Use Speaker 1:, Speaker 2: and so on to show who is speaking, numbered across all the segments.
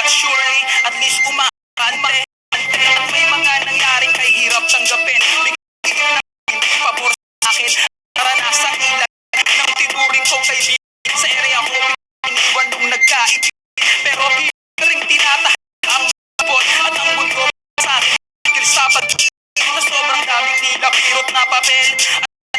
Speaker 1: but surely at least umakante. At may mga nangyaring kay hirap tanggapin. Bigyan na hindi pabor sa akin. Karanasang ilan ng tinuring kong kaibigan sa area ko. Iniwan nung nagkaibig. Pero di rin tinatahan ang bot at ang mundo sa akin. Sa pag-ibig na sobrang daming nilapirot na papel.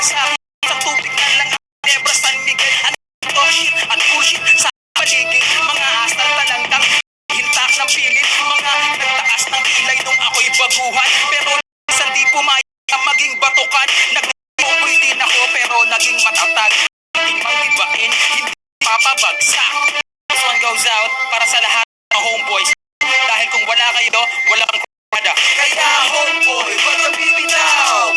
Speaker 1: At sa akin sa tubig na lang ang Debra San Miguel. At bullshit sa paligid. Mga asal talangtang hintak ng pilit. Mga nagtaas ng ilay nung ako'y baguhan. Pero isang di pumayag maging batukan. Nagpupoy din ako pero naging matatag. Hindi magibain, hindi papabagsak. This one goes out para sa lahat ng homeboys. Dahil kung wala kayo, walang kumada. Kaya homeboy, wag kang bibitaw.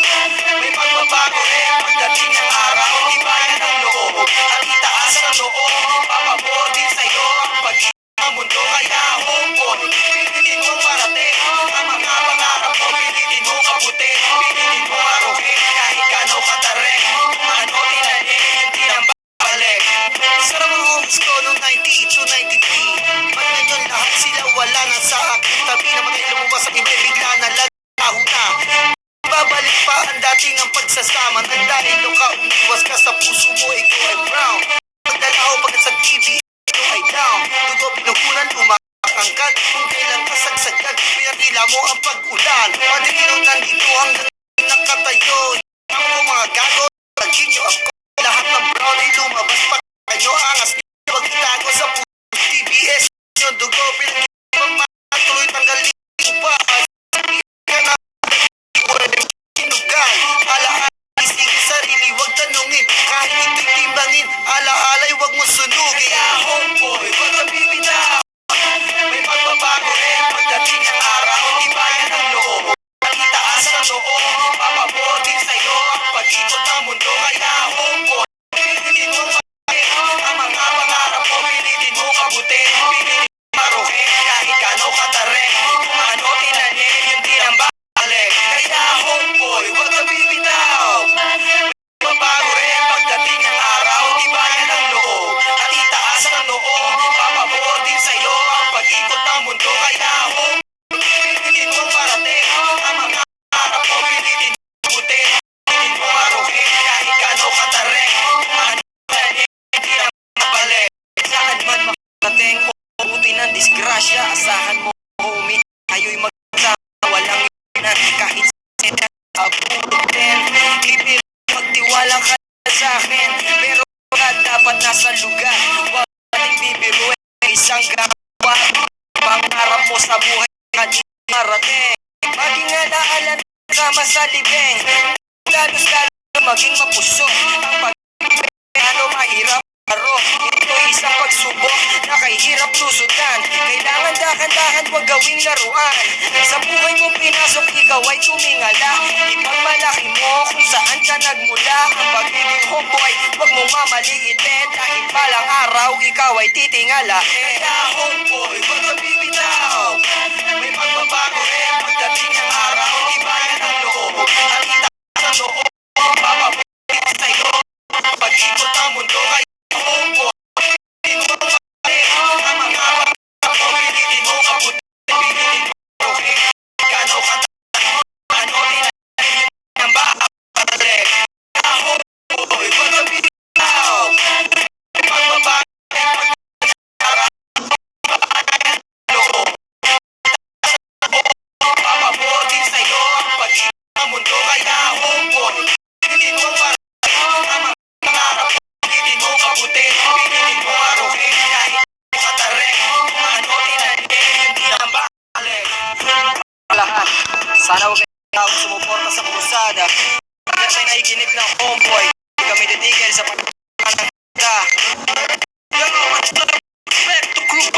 Speaker 1: May pagbabago rin pagdating ng araw. Ibayan ang loob at itaas ang loob. Papabor din sa'yo ang pag-ibig ng mundo. Kaya homeboy, pilitin mong parating. Ang mga pangarap mo, pilitin mong abutin. Pilitin mong aruhin kahit gano'ng katarik. Kung ano tinanin, hindi nang babalik. Sarap ang homes ko noong 98 to 93. Ba't ngayon lahat sila wala na sa akin tabi? Namatay lumabas ang iba, bigla na lalaho na. Babalik pa ang dating ang pagsasama. Nang dahil nung ka umiwas ka sa puso mo, ikaw ay brown. Pagdalaw pag sa TV, ikaw ay down. Dugo pinukunan, umakangkat. Kung kailan kasagsagan, pinatila mo ang pag-ulan. Madinong nandito hanggang nakatayo. Ako mga gago, pagin nyo ako. Lahat ng brown ay lumabas pa kanyo. Angas nyo, wag itago sa puso. TBS, yung dugo, pinagin mo matuloy tanggalin mo ba? Alaala, isig sarili, wag tanungin. Kahit ito'y timbangin, alaala'y wag mo sunugin. Kaya homeboy, wag kang bibitaw. May pagbabago rin pagdating ng araw. Ibayan ang loob at itaas ang loob. Papabor din sa'yo ang pag-ikot ng mundo. Kaya homeboy, pilitin mong pagkain. Ang mga pangarap mo, pilitin mong abutin. Pilitin mong maruhin kahit gano'ng katarik. Kung ano tinanin, hindi nang babalik. Kaya homeboy, wag kang bibitaw. Babago rin pagdating ng araw. Ibayan ang loob at itaas ang loob. Papabor din sa'yo ang pag-ikot ng mundo. Kaya homeboy, pilitin mong parating. Ang mga harap mo, pilitin mong abutin. Pilitin mong maruhin kahit gano'ng katarik. Kung ano tinanin, hindi nang babalik. Saan man makarating, buti ng disgrasya. Asahan mo, homie, kayo'y magsama. Walang inan kahit sila abutin. Ibig magtiwala ka sa akin. Pero ka dapat nasa lugar. Huwag nating bibiruin isang gawa. Pangarap mo sa buhay hindi marating. Maging alaalan sama sa libeng. Lalo maging mapuso. Ang pag-ibig ano mahirap aro. Ito'y isang pagsubok na kahirap lusutan. Kailangan dahan-dahan wag gawing laruan. Sa buhay mong pinasok ikaw ay tumingala. Ipagmalaki mo kung saan ka nagmula. Ang pagiging homeboy wag mong mamaliitin. Dahil palang araw ikaw ay titingalain. Kaya homeboy wag kang bibitaw. May pagbabago rin pagdating ng araw. Ibayan ang loob at itaas ang loob. Papabutin sa'yo ang pag-ikot ng mundo. Kaya homeboy, pilitin mo mapalit. Ang mga pangarap mo, pilitin mo abutin. Pilitin mo maruhin. Gano'ng katarik. Ano tinanin ng babalik. Kaya homeboy, wag kang bibitaw. May pagbabago rin pagdating ng araw. Ibayan ang loob. Papabor din sa'yo ang pag-ikot ng mundo. Kaya homeboy, pilitin mo parating. Ang mga pangarap mo, pilitin mo abutin. Pilitin mo aruhin kahit katarik. Kung ano tinanin, hindi nang babalik. Lahat, sana huwag kayo sumuporta sa krusada. Hanggang sa'y naikinig ng homeboy, hindi kami titigil sa pagkakanang ka. Yo, what's up? Back to crew,